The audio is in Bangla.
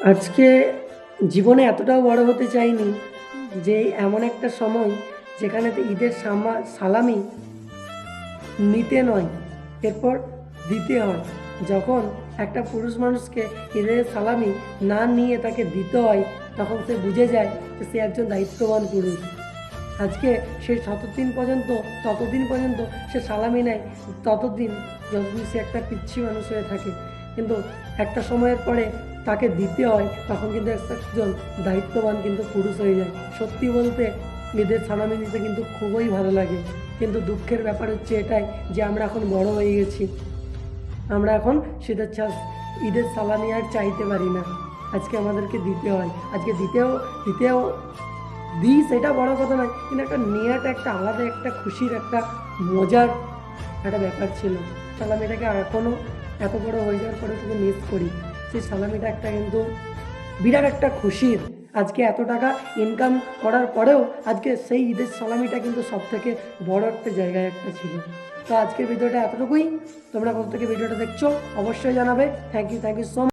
আজকে জীবনে এতটাও বড় হতে চাইনি যে এমন একটা সময় যেখানে ঈদের সালামি নিতে নয়, এরপর দিতে হয়। যখন একটা পুরুষ মানুষকে ঈদের সালামি না নিয়ে তাকে দিতে হয়, তখন সে বুঝে যায় যে সে একজন দায়িত্ববান পুরুষ। আজকে সে ততদিন পর্যন্ত সে সালামি নেয়, ততদিন যতদিন সে একটা পিচ্ছি মানুষ হয়ে থাকে। কিন্তু একটা সময়ের পরে তাকে দিতে হয়, তখন কিন্তু একজন দায়িত্ববান কিন্তু পুরুষ হয়ে যায়। সত্যি বলতে ঈদের সালামি দিতে কিন্তু খুবই ভালো লাগে। কিন্তু দুঃখের ব্যাপার হচ্ছে এটাই যে আমরা এখন বড় হয়ে গেছি, আমরা এখন ঈদের সালামি আর চাইতে পারি না। আজকে আমাদেরকে দিতে হয়, আজকে দিতেও দিতেও দিই, সেটা বড় কথা নয়, কিন্তু একটা নেওয়াটা একটা আলাদা একটা খুশির একটা মজার একটা ব্যাপার ছিল। সালামিটাকে এখনও এত বড় হয়ে যাওয়ার পরে কিন্তু মিস করি। সেই সালামিটা একটা কিন্তু বিরাট একটা খুশির। আজকে এত টাকা ইনকাম করার পরেও আজকে সেই ঈদের সালামিটা কিন্তু সবথেকে বড় একটা জায়গায় একটা ছিল। তো আজকের ভিডিওটা এতটুকুই। তোমরা কোথা থেকে ভিডিওটা দেখছো অবশ্যই জানাবে। Thank you so much.